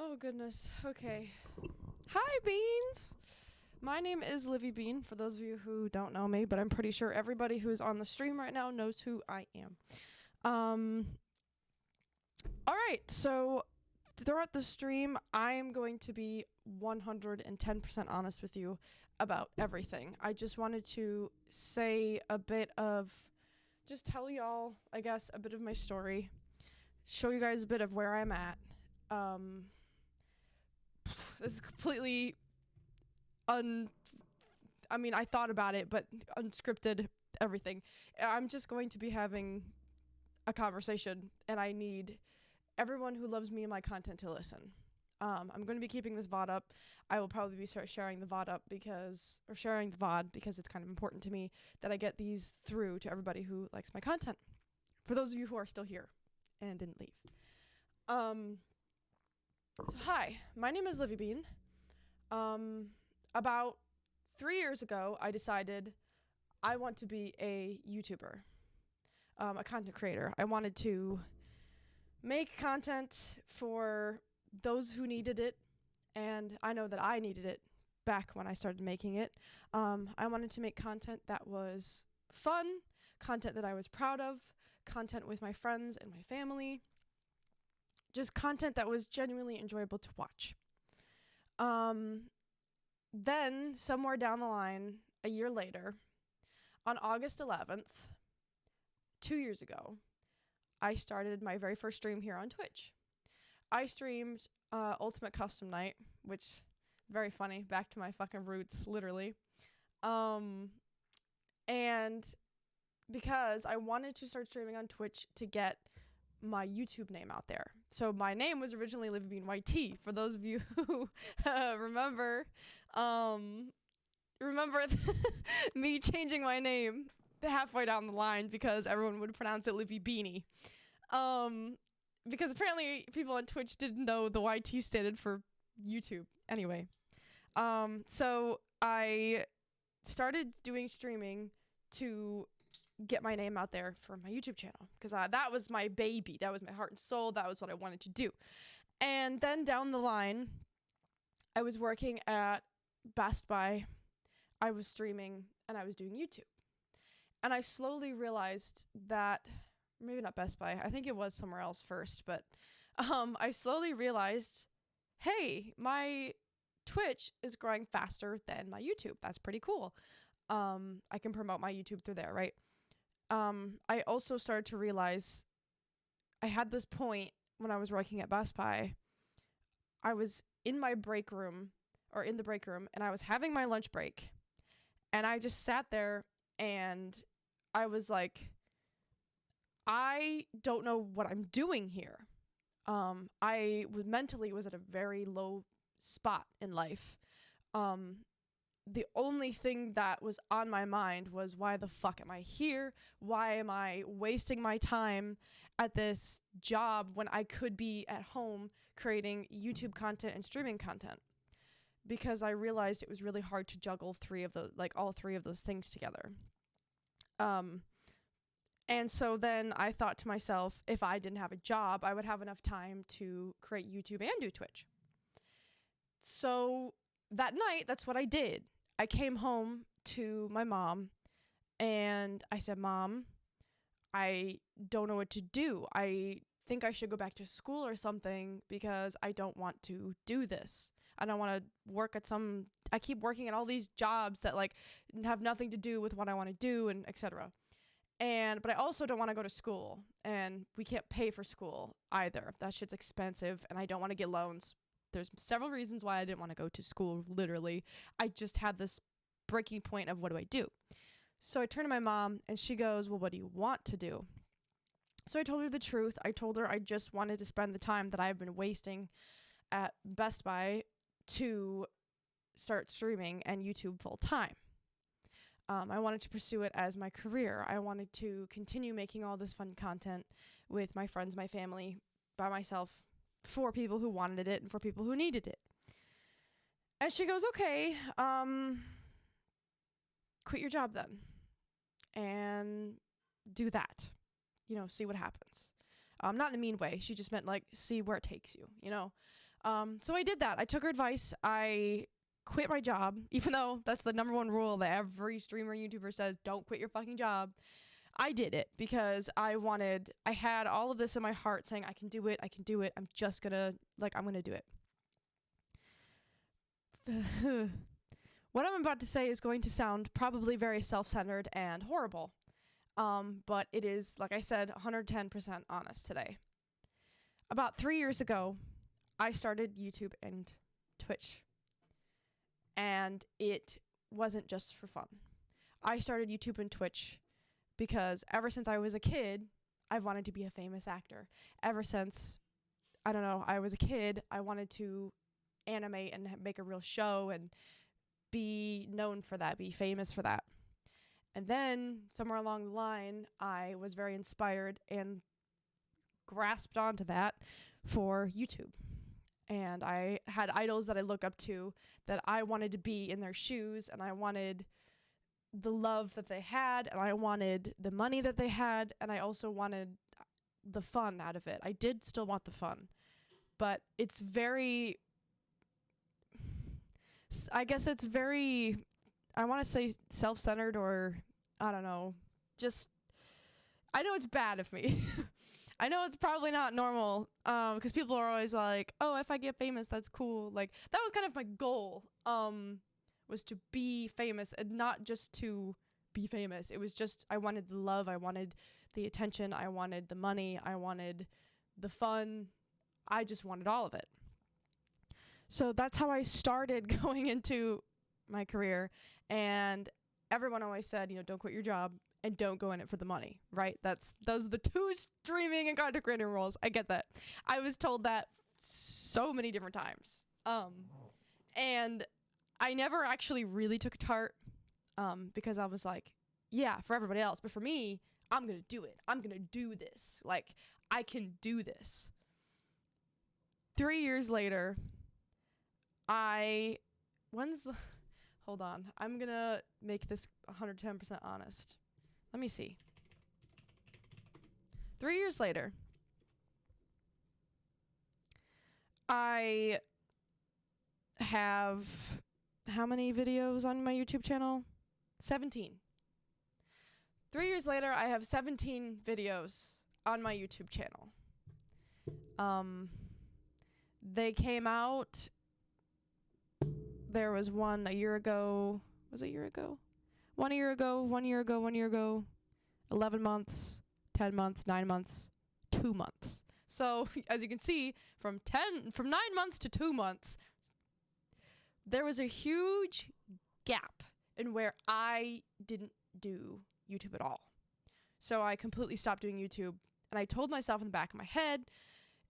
Oh, goodness. Okay. Hi, Beans! My name is Livy Bean, for those of you who don't know me, but I'm pretty sure everybody who's on the stream right now knows who I am. Alright, so throughout the stream, I am going to be 110% honest with you about everything. I just wanted to say a bit of, just tell y'all, I guess, a bit of my story, show you guys a bit of where I'm at. This is completely I thought about it, but unscripted everything. I'm just going to be having a conversation, and I need everyone who loves me and my content to listen. I'm going to be keeping this VOD up. I will probably be sharing the VOD up sharing the VOD because it's kind of important to me that I get these through to everybody who likes my content. For those of you who are still here and didn't leave. So hi, my name is Livy Bean. About 3 years ago, I decided I want to be a YouTuber, a content creator. I wanted to make content for those who needed it, and I know that I needed it back when I started making it. I wanted to make content that was fun, content that I was proud of, content with my friends and my family, just content that was genuinely enjoyable to watch. Then, somewhere down the line, a year later, on August 11th, 2 years ago, I started my very first stream here on Twitch. I streamed Ultimate Custom Night, which, very funny, back to my fucking roots, literally. And because I wanted to start streaming on Twitch to get my YouTube name out there. So my name was originally Livy Bean YT, for those of you who remember me changing my name halfway down the line because everyone would pronounce it Livy Beanie. Because apparently people on Twitch didn't know the YT stood for YouTube. Anyway, so I started doing streaming to get my name out there for my YouTube channel because that was my baby. That was my heart and soul. That was what I wanted to do. And then down the line, I was working at Best Buy. I was streaming and I was doing YouTube. And I slowly realized that, maybe not Best Buy, I think it was somewhere else first, but I slowly realized, hey, my Twitch is growing faster than my YouTube. That's pretty cool. I can promote my YouTube through there, right? I also started to realize I had this point when I was working at Best Buy. I was in the break room, and I was having my lunch break, and I just sat there and I was like, I don't know what I'm doing here. I mentally was at a very low spot in life. The only thing that was on my mind was, why the fuck am I here? Why am I wasting my time at this job when I could be at home creating YouTube content and streaming content? Because I realized it was really hard to juggle all three of those things together. And so then I thought to myself, if I didn't have a job, I would have enough time to create YouTube and do Twitch. So that night, that's what I did. I came home to my mom and I said, Mom, I don't know what to do. I think I should go back to school or something because I don't want to do this. I don't want to work at I keep working at all these jobs that have nothing to do with what I want to do and etc. But I also don't want to go to school, and we can't pay for school either. That shit's expensive and I don't want to get loans. There's several reasons why I didn't want to go to school, literally. I just had this breaking point of, what do I do? So I turned to my mom and she goes, well, what do you want to do? So I told her the truth. I told her I just wanted to spend the time that I've been wasting at Best Buy to start streaming and YouTube full time. I wanted to pursue it as my career. I wanted to continue making all this fun content with my friends, my family, by myself, for people who wanted it and for people who needed it. And she goes, okay, quit your job then and do that, see what happens. Not in a mean way. She just meant see where it takes you, So I did that. I took her advice. I quit my job, even though that's the number one rule that every streamer, YouTuber says, don't quit your fucking job. I did it because I had all of this in my heart saying, I can do it. I'm just gonna, I'm gonna do it. What I'm about to say is going to sound probably very self-centered and horrible. But it is, like I said, 110% honest today. About 3 years ago, I started YouTube and Twitch. And it wasn't just for fun. I started YouTube and Twitch because ever since I was a kid, I've wanted to be a famous actor. Ever since, I was a kid, I wanted to animate and make a real show and be known for that, be famous for that. And then, somewhere along the line, I was very inspired and grasped onto that for YouTube. And I had idols that I look up to that I wanted to be in their shoes, and I wanted the love that they had, and I wanted the money that they had, and I also wanted the fun out of it. I did still want the fun, but it's very, I guess it's very, I want to say self-centered, or I don't know, just, I know it's bad of me. I know it's probably not normal, because people are always like, oh, if I get famous, that's cool. Like, that was kind of my goal, was to be famous, and not just to be famous. It was just, I wanted the love, I wanted the attention, I wanted the money, I wanted the fun. I just wanted all of it. So that's how I started going into my career, and everyone always said, don't quit your job and don't go in it for the money, right? Those are the two streaming and content creator rules. I get that. I was told that so many different times. And I never actually really took it to heart, because I was like, yeah, for everybody else, but for me, I'm going to do it. I'm going to do this. Like, I can do this. 3 years later, hold on. I'm going to make this 110% honest. Let me see. 3 years later, I have how many videos on my YouTube channel? 17. 3 years later, I have 17 videos on my YouTube channel. They came out. There was one a year ago. Was it a year ago? 1 year ago, 1 year ago, 1 year ago. 11 months, 10 months, 9 months, 2 months. So, as you can see, from 9 months to 2 months, there was a huge gap in where I didn't do YouTube at all. So I completely stopped doing YouTube, and I told myself in the back of my head,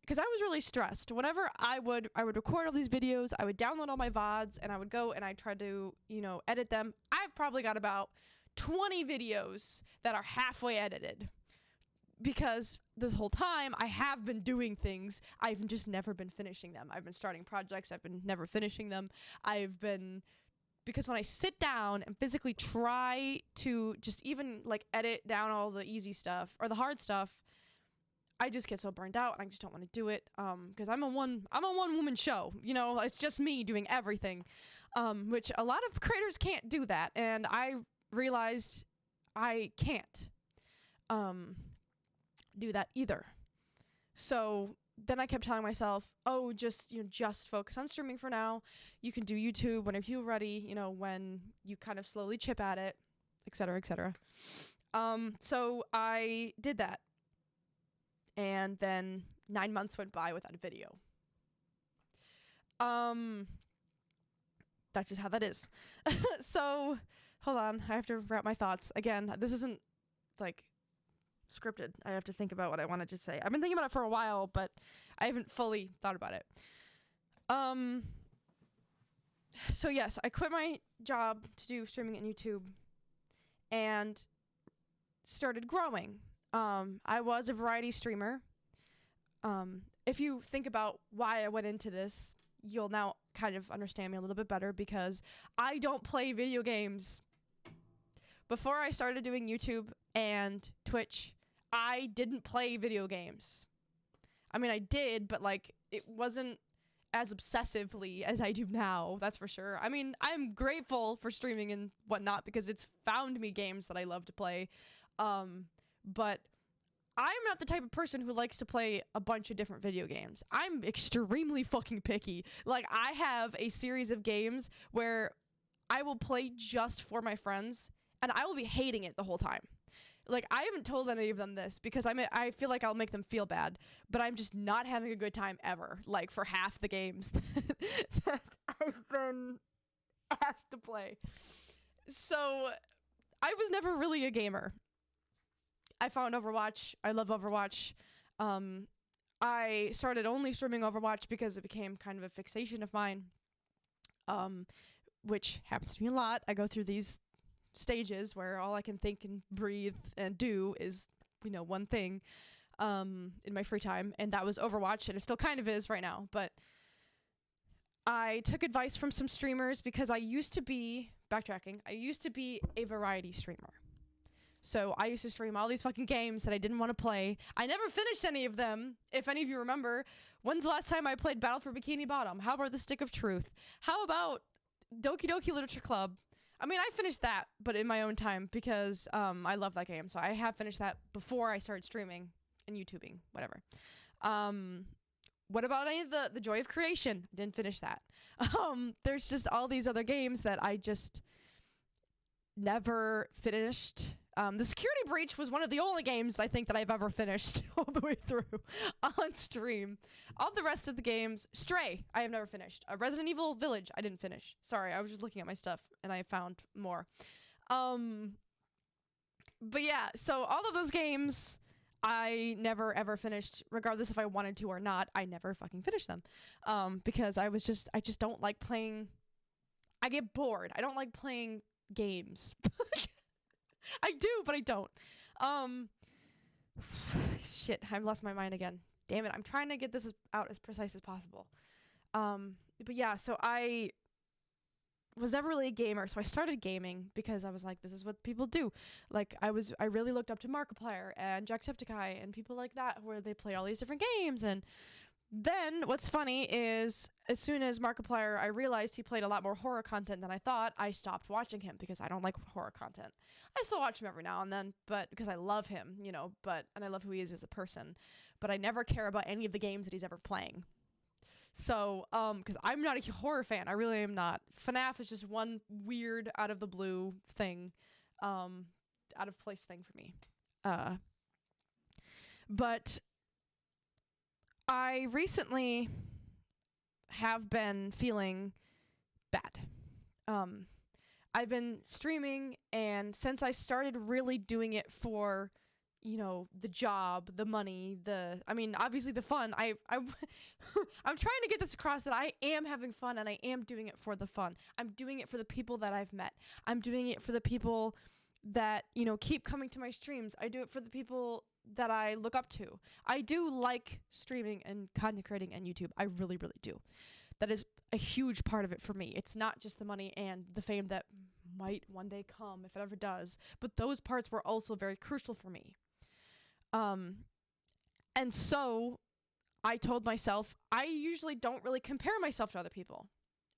because I was really stressed. Whenever I would record all these videos, I would download all my VODs, and I would go and I'd try to, edit them. I've probably got about 20 videos that are halfway edited, because this whole time I have been doing things, I've just never been finishing them. I've been starting projects, I've been never finishing them. Because when I sit down and physically try to just even edit down all the easy stuff or the hard stuff, I just get so burned out, and I just don't want to do it, because I'm a one woman show. It's just me doing everything, which a lot of creators can't do that, and I realized I can't do that either. So then I kept telling myself, oh, just focus on streaming for now. You can do YouTube whenever you're ready, when you kind of slowly chip at it, etc., etc. So I did that. And then 9 months went by without a video. That's just how that is. So, hold on. I have to wrap my thoughts. Again, this isn't, scripted. I have to think about what I wanted to say. I've been thinking about it for a while, but I haven't fully thought about it. So, yes, I quit my job to do streaming on YouTube and started growing. I was a variety streamer. If you think about why I went into this, you'll now kind of understand me a little bit better, because I don't play video games. Before I started doing YouTube and Twitch, I didn't play video games. I mean, I did, but it wasn't as obsessively as I do now, that's for sure. I mean, I'm grateful for streaming and whatnot because it's found me games that I love to play. But I'm not the type of person who likes to play a bunch of different video games. I'm extremely fucking picky. Like, I have a series of games where I will play just for my friends, and I will be hating it the whole time. Like, I haven't told any of them this because I feel like I'll make them feel bad, but I'm just not having a good time ever, like, for half the games that I've been asked to play. So, I was never really a gamer. I found Overwatch. I love Overwatch. I started only streaming Overwatch because it became kind of a fixation of mine, which happens to me a lot. I go through these stages where all I can think and breathe and do is, one thing in my free time, and that was Overwatch, and it still kind of is right now. But I took advice from some streamers because I used to be a variety streamer. So I used to stream all these fucking games that I didn't want to play. I never finished any of them. If any of you remember, when's the last time I played Battle for Bikini Bottom? How about The Stick of Truth? How about Doki Doki Literature Club? I mean, I finished that, but in my own time because I love that game. So I have finished that before I started streaming and YouTubing, whatever. What about any of the Joy of Creation? Didn't finish that. There's just all these other games that I just never finished. The Security Breach was one of the only games I think that I've ever finished all the way through on stream. All the rest of the games, Stray, I have never finished. Resident Evil Village, I didn't finish. Sorry, I was just looking at my stuff and I found more. But yeah, so all of those games I never ever finished, regardless if I wanted to or not. I never fucking finished them because I just don't like playing. I get bored. I don't like playing games. I do, but I don't. Shit, I've lost my mind again. Damn it, I'm trying to get this out as precise as possible. But yeah, so I was never really a gamer, so I started gaming because I was like, this is what people do. Like, I really looked up to Markiplier and Jacksepticeye and people like that where they play all these different games. And then what's funny is as soon as Markiplier, I realized he played a lot more horror content than I thought, I stopped watching him because I don't like horror content. I still watch him every now and then, but because I love him, and I love who he is as a person, but I never care about any of the games that he's ever playing. So, because I'm not a horror fan, I really am not. FNAF is just one weird out of the blue thing, out of place thing for me. But I recently have been feeling bad. I've been streaming, and since I started really doing it for, the job, the money, obviously the fun, I'm trying to get this across that I am having fun and I am doing it for the fun. I'm doing it for the people that I've met. I'm doing it for the people that, keep coming to my streams. I do it for the people that I look up to. I do like streaming and content creating and YouTube. I really, really do. That is a huge part of it for me. It's not just the money and the fame that might one day come, if it ever does, but those parts were also very crucial for me. And so I told myself, I usually don't really compare myself to other people.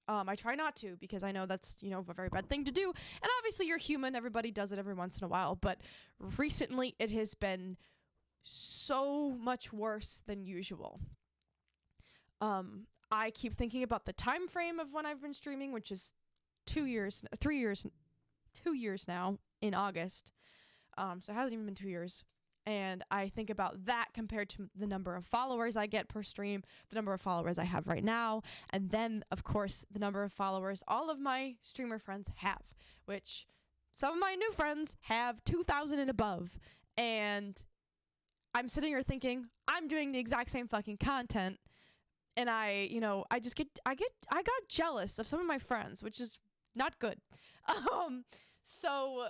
I try not to because I know that's, a very bad thing to do. And obviously you're human. Everybody does it every once in a while. But recently it has been so much worse than usual. I keep thinking about the time frame of when I've been streaming, which is 2 years now in August. So it hasn't even been 2 years. And I think about that compared to the number of followers I get per stream, the number of followers I have right now, and then, of course, the number of followers all of my streamer friends have, which some of my new friends have 2,000 and above. And I'm sitting here thinking, I'm doing the exact same fucking content, and I got jealous of some of my friends, which is not good. So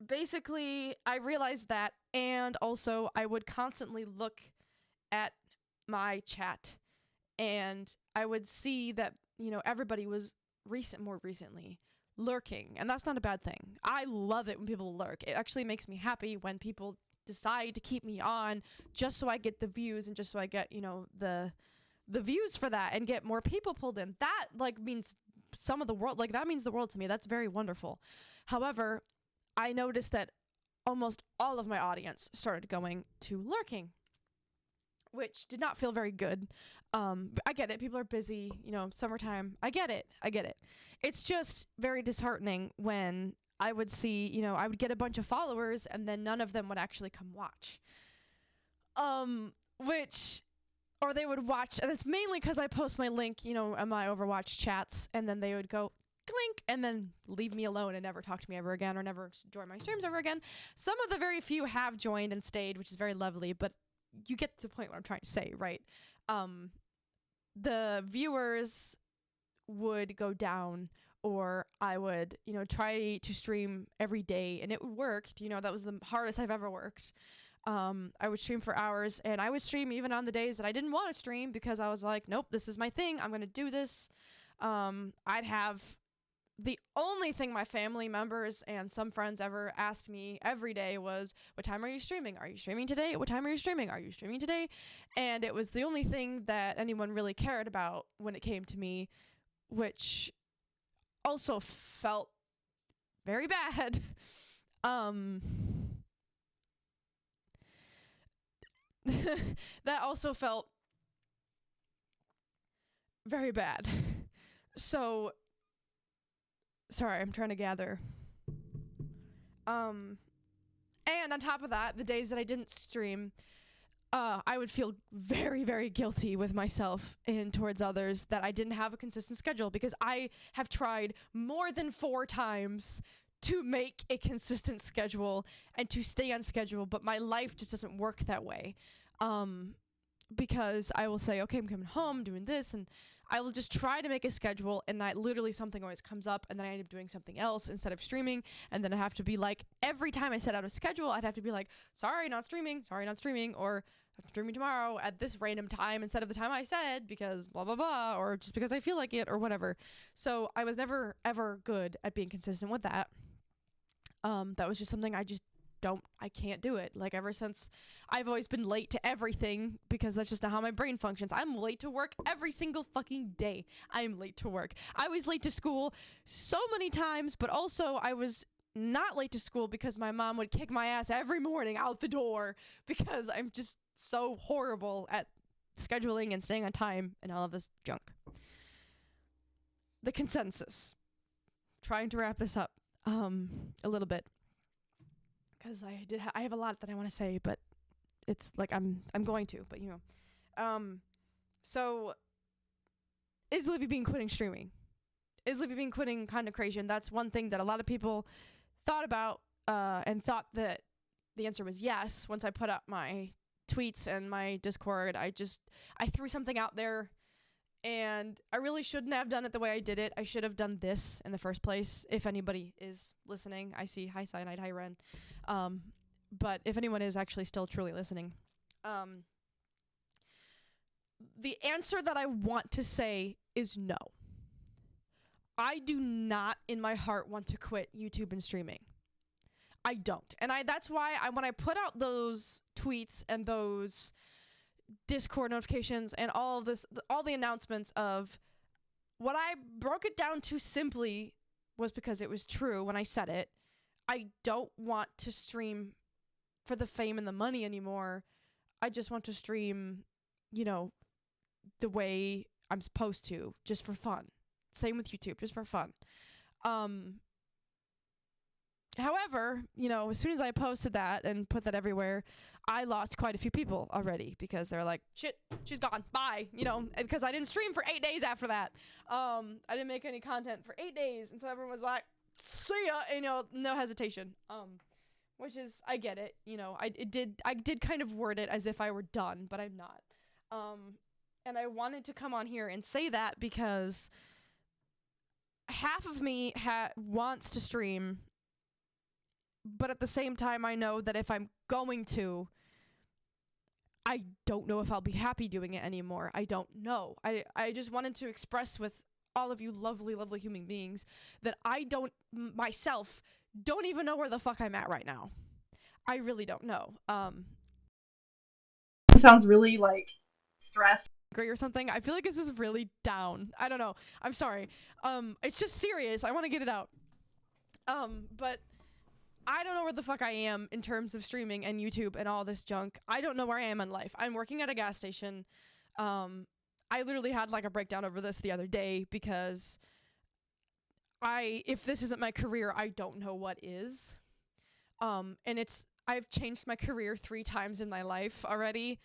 basically, I realized that, and also I would constantly look at my chat, and I would see that, everybody was more recently lurking, and that's not a bad thing. I love it when people lurk. It actually makes me happy when people decide to keep me on just so I get the views and just so I get, the the views for that and get more people pulled in. That like means some of the world, like that means the world to me. That's very wonderful. However, I noticed that almost all of my audience started going to lurking, which did not feel very good. But I get it. People are busy, you know, summertime. I get it. It's just very disheartening when I would see, you know, I would get a bunch of followers and then none of them would actually come watch. Or they would watch, and it's mainly because I post my link, you know, on my Overwatch chats, and then they would go clink and then leave me alone and never talk to me ever again or never join my streams ever again. Some of the very few have joined and stayed, which is very lovely, but you get the point what I'm trying to say, right? The viewers would go down, or I would, you know, try to stream every day, and it worked. You know, that was the hardest I've ever worked. I would stream for hours, and I would stream even on the days that I didn't want to stream because I was like, nope, this is my thing. I'm going to do this. I'd have the only thing my family members and some friends ever asked me every day was, what time are you streaming? Are you streaming today? What time are you streaming? Are you streaming today? And it was the only thing that anyone really cared about when it came to me, which also felt very bad. That also felt very bad. So, sorry, I'm trying to gather. And on top of that, the days that I didn't stream, I would feel very, very guilty with myself and towards others that I didn't have a consistent schedule, because I have tried more than 4 times to make a consistent schedule and to stay on schedule, but my life just doesn't work that way. Because I will say, okay, I'm coming home, doing this, and I will just try to make a schedule, and literally something always comes up, and then I end up doing something else instead of streaming, and then I have to be like, every time I set out a schedule, I'd have to be like, sorry, not streaming, or I'm streaming tomorrow at this random time instead of the time I said, because blah, blah, blah, or just because I feel like it, or whatever. So I was never, ever good at being consistent with that. That was just something I can't do it. Like, ever since, I've always been late to everything because that's just not how my brain functions. I'm late to work every single fucking day. I'm late to work. I was late to school so many times, but also I was not late to school because my mom would kick my ass every morning out the door because I'm just so horrible at scheduling and staying on time and all of this junk. The consensus. Trying to wrap this up a little bit, because I have a lot that I want to say, but it's like I'm going to, but you know. So is Livy Bean quitting streaming? Is Livy Bean quitting content creation? That's one thing that a lot of people thought about and thought that the answer was yes. Once I put up my tweets and my Discord, I threw something out there, and I really shouldn't have done it the way I did it. I should have done this in the first place. If anybody is listening, I see. Hi, Cyanide. Hi, Ren. But if anyone is actually still truly listening, the answer that I want to say is no. I do not, in my heart, want to quit YouTube and streaming. I don't. And that's why when I put out those tweets and those Discord notifications and all of this, all the announcements of what I broke it down to simply was because it was true when I said it. I don't want to stream for the fame and the money anymore. I just want to stream, you know, the way I'm supposed to, just for fun. Same with YouTube, just for fun. However, you know, as soon as I posted that and put that everywhere, I lost quite a few people already because they're like, shit, she's gone, bye, you know, because I didn't stream for 8 days after that. I didn't make any content for 8 days, and so everyone was like, see ya, and, you know, no hesitation. Which is, I get it, you know, I did kind of word it as if I were done, but I'm not. And I wanted to come on here and say that because half of me wants to stream, but at the same time, I know that if I'm going to, I don't know if I'll be happy doing it anymore. I don't know. I just wanted to express with all of you lovely, lovely human beings that I myself don't even know where the fuck I'm at right now. I really don't know. It sounds really, like, stressed. Or something. I feel like this is really down. I don't know. I'm sorry. It's just serious. I want to get it out. But I don't know where the fuck I am in terms of streaming and YouTube and all this junk. I don't know where I am in life. I'm working at a gas station. I literally had like a breakdown over this the other day because if this isn't my career, I don't know what is. And I've changed my career 3 times in my life already.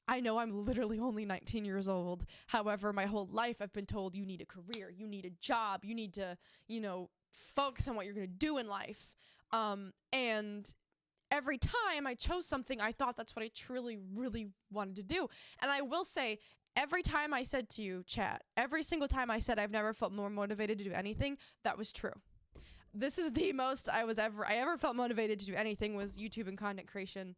I know I'm literally only 19 years old. However, my whole life I've been told you need a career, you need a job, you need to, focus on what you're going to do in life. And every time I chose something, I thought that's what I truly, really wanted to do. And I will say, every time I said to you, chat, every single time I said I've never felt more motivated to do anything, that was true. This is the most I ever felt motivated to do anything was YouTube and content creation.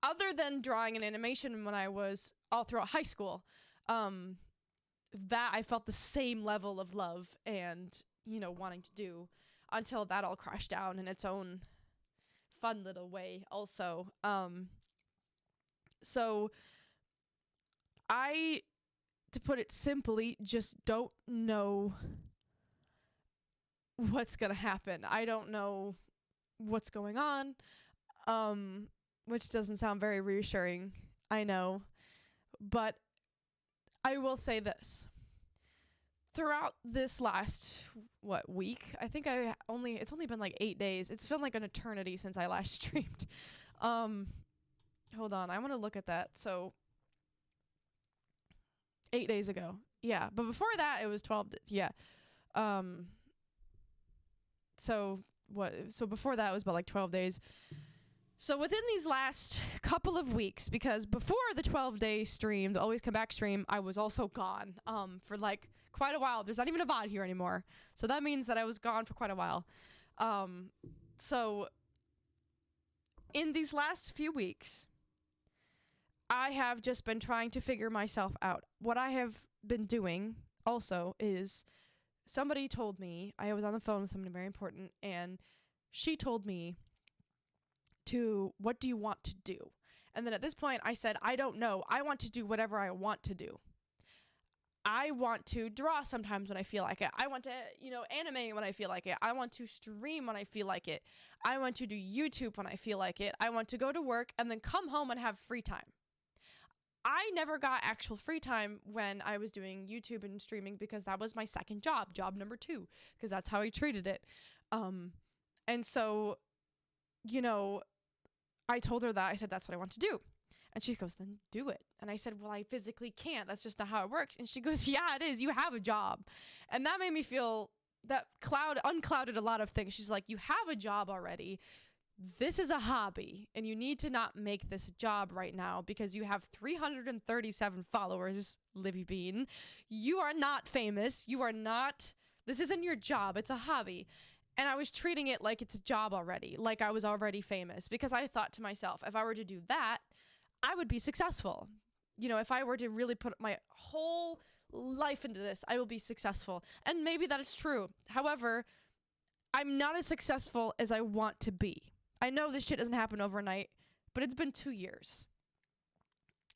Other than drawing and animation when I was all throughout high school, that I felt the same level of love and, wanting to do until that all crashed down in its own fun little way also. So I, to put it simply, just don't know what's gonna happen. I don't know what's going on. Which doesn't sound very reassuring, I know. But I will say this. Throughout this last, week? I think it's only been like 8 days. It's been like an eternity since I last streamed. Hold on, I want to look at that. So, 8 days ago. Yeah, but before that, it was 12, yeah. So before that, it was about like 12 days. So within these last couple of weeks, because before the 12-day stream, the Always Come Back stream, I was also gone for like quite a while. There's not even a VOD here anymore. So that means that I was gone for quite a while. So in these last few weeks, I have just been trying to figure myself out. What I have been doing also is somebody told me, I was on the phone with somebody very important, and she told me what do you want to do? And then at this point I said, I don't know. I want to do whatever I want to do. I want to draw sometimes when I feel like it. I want to, animate when I feel like it. I want to stream when I feel like it. I want to do YouTube when I feel like it. I want to go to work and then come home and have free time. I never got actual free time when I was doing YouTube and streaming because that was my second job number 2, because that's how I treated it. And so, I told her that. I said, that's what I want to do. And she goes, then do it. And I said, well, I physically can't. That's just not how it works. And she goes, yeah, it is. You have a job. And that made me feel that unclouded a lot of things. She's like, you have a job already. This is a hobby. And you need to not make this a job right now because you have 337 followers, Livy Bean. You are not famous. This isn't your job. It's a hobby. And I was treating it like it's a job already, like I was already famous, because I thought to myself, if I were to do that, I would be successful. If I were to really put my whole life into this, I will be successful. And maybe that is true. However, I'm not as successful as I want to be. I know this shit doesn't happen overnight, but it's been 2 years.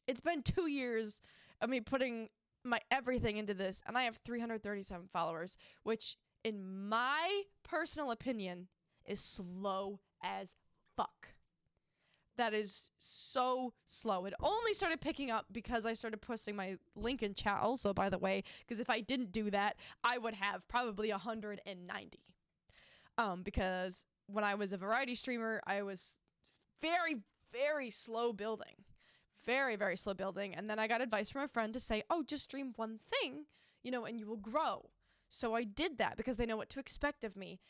It's been 2 years of me putting my everything into this, and I have 337 followers, which in my personal opinion is slow as fuck. That is so slow. It only started picking up because I started posting my link in chat also, by the way, because if I didn't do that, I would have probably 190. Because when I was a variety streamer, I was very, very slow building. Very, very slow building. And then I got advice from a friend to say, oh, just stream one thing, and you will grow. So I did that because they know what to expect of me.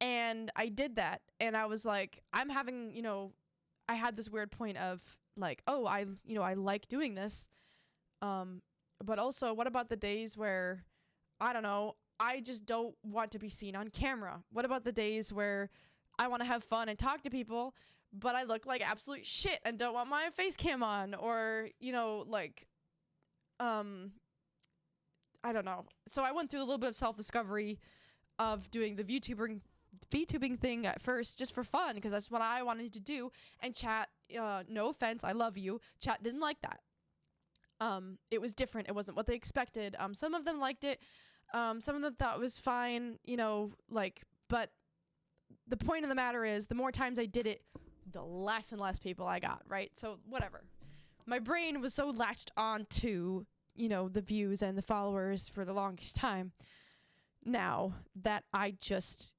And I did that. And I was like, I'm having, I had this weird point of like, oh, I like doing this. But also, what about the days where, I don't know, I just don't want to be seen on camera? What about the days where I want to have fun and talk to people, but I look like absolute shit and don't want my face cam on? Or, I don't know. So I went through a little bit of self-discovery of doing the VTubing thing at first just for fun, because that's what I wanted to do. And chat, no offense, I love you, chat didn't like that. It was different. It wasn't what they expected. Some of them liked it. Some of them thought it was fine, but the point of the matter is the more times I did it, the less and less people I got, right? So whatever. My brain was so latched on to, the views and the followers for the longest time now that I just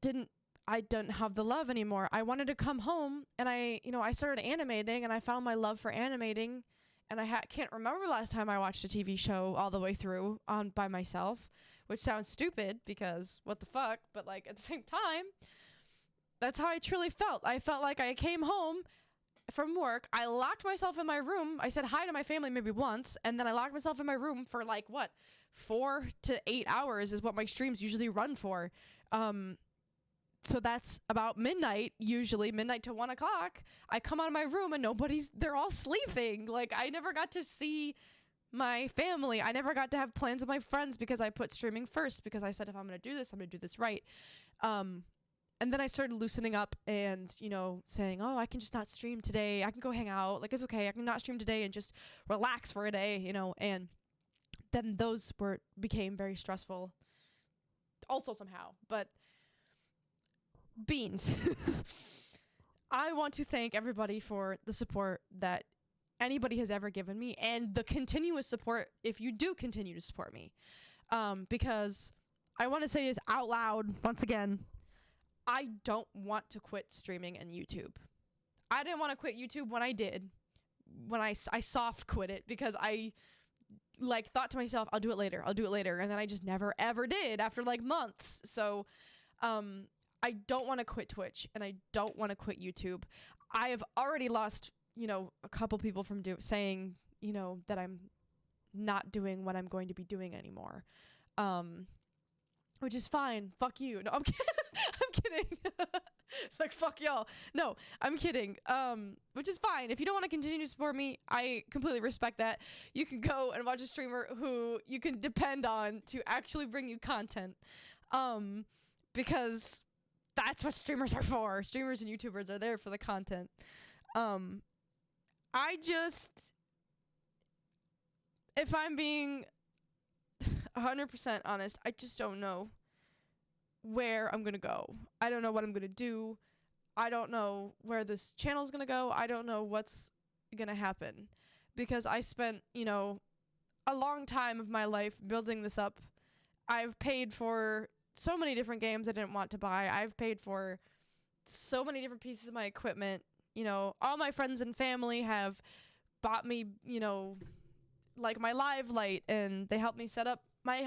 didn't have the love anymore. I wanted to come home and I started animating and I found my love for animating, and I can't remember the last time I watched a TV show all the way through by myself, which sounds stupid because what the fuck, but at the same time, that's how I truly felt. I felt like I came home from work, I locked myself in my room, I said hi to my family maybe once, and then I locked myself in my room for 4 to 8 hours is what my streams usually run for. So that's about midnight, usually midnight to 1 o'clock. I come out of my room and they're all sleeping. I never got to see my family. I never got to have plans with my friends because I put streaming first, because I said, if I'm going to do this, I'm going to do this right. And then I started loosening up and, saying, oh, I can just not stream today. I can go hang out. It's okay. I can not stream today and just relax for a day, and then those became very stressful also somehow. But beans. I want to thank everybody for the support that anybody has ever given me, and the continuous support if you do continue to support me. Because I want to say this out loud once again, I don't want to quit streaming and YouTube. I didn't want to quit YouTube when I did. When I soft quit it because I thought to myself, I'll do it later. And then I just never ever did after months. So, I don't want to quit Twitch and I don't want to quit YouTube. I have already lost, a couple people from saying, that I'm not doing what I'm going to be doing anymore. Which is fine. Fuck you. No, I'm kidding. I'm kidding. It's fuck y'all. No, I'm kidding. Which is fine. If you don't want to continue to support me, I completely respect that. You can go and watch a streamer who you can depend on to actually bring you content. Because that's what streamers are for. Streamers and YouTubers are there for the content. If I'm being 100% honest, I just don't know where I'm gonna go. I don't know what I'm gonna do. I don't know where this channel's gonna go. I don't know what's gonna happen. Because I spent, a long time of my life building this up. I've paid for so many different games I didn't want to buy. I've paid for so many different pieces of my equipment. All my friends and family have bought me, my live light, and they helped me set up my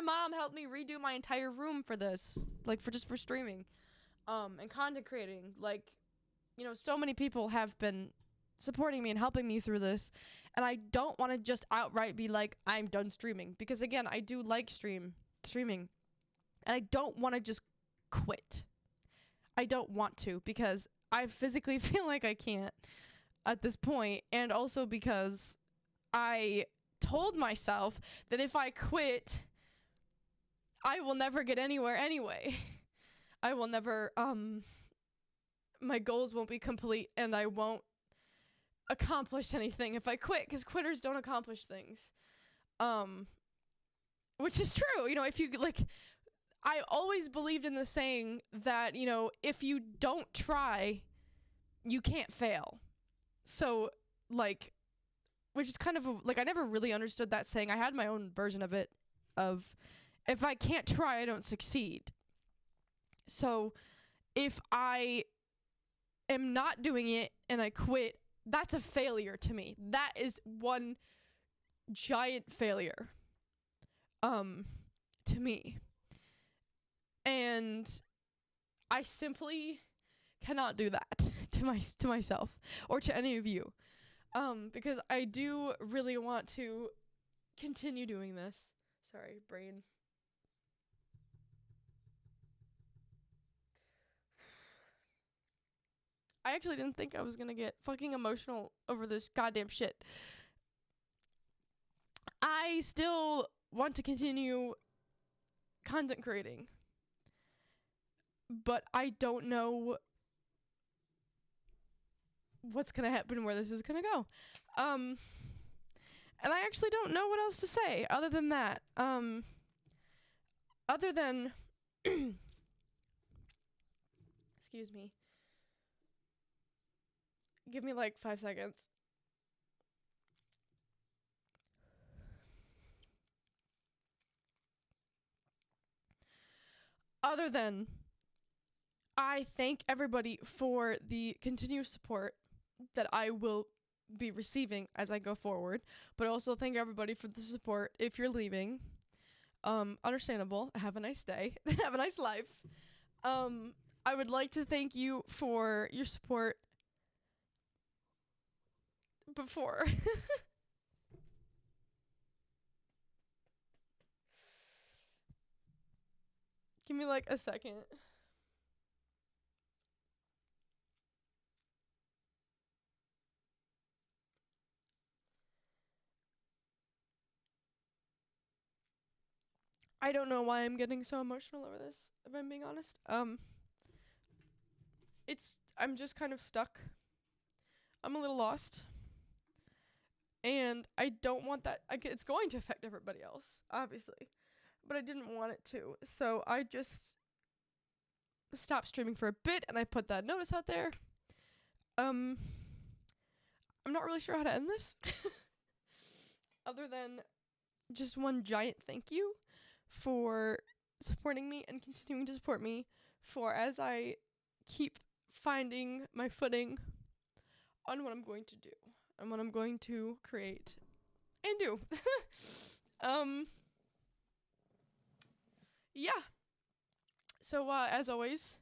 mom helped me redo my entire room for this, for streaming, and content creating. So many people have been supporting me and helping me through this, and I don't want to just outright be I'm done streaming, because again, I do like streaming. And I don't want to just quit. I don't want to, because I physically feel like I can't at this point. And also because I told myself that if I quit, I will never get anywhere anyway. I will never, my goals won't be complete and I won't accomplish anything if I quit, because quitters don't accomplish things. Which is true. If you, I always believed in the saying that, if you don't try, you can't fail. So, which is kind of, I never really understood that saying. I had my own version of it, of, if I can't try, I don't succeed. So, if I am not doing it and I quit, that's a failure to me. That is one giant failure, to me. And I simply cannot do that to myself or to any of you, because I do really want to continue doing this. Sorry, brain. I actually didn't think I was gonna get fucking emotional over this goddamn shit. I still want to continue content creating, but I don't know what's gonna happen, where this is gonna go. And I actually don't know what else to say other than that. Other than excuse me. Give me like 5 seconds. Other than I thank everybody for the continuous support that I will be receiving as I go forward, but also thank everybody for the support if you're leaving. Understandable. Have a nice day. Have a nice life. I would like to thank you for your support before. Give me like a second. I don't know why I'm getting so emotional over this, if I'm being honest. I'm just kind of stuck. I'm a little lost. And I don't want that. It's going to affect everybody else, obviously. But I didn't want it to. So I just stopped streaming for a bit and I put that notice out there. I'm not really sure how to end this. Other than just one giant thank you for supporting me and continuing to support me for as I keep finding my footing on what I'm going to do and what I'm going to create and do. Yeah. So as always,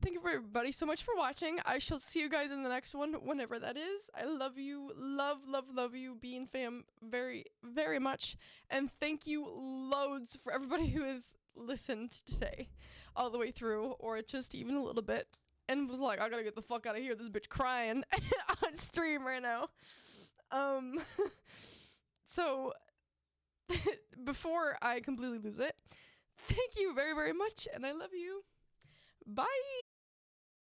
thank you for everybody so much for watching. I shall see you guys in the next one, whenever that is. I love you, love you, Bean fam, very, very much. And thank you loads for everybody who has listened today all the way through, or just even a little bit, and was like, I gotta get the fuck out of here, this bitch crying on stream right now. So, before I completely lose it, thank you very, very much, and I love you. Bye!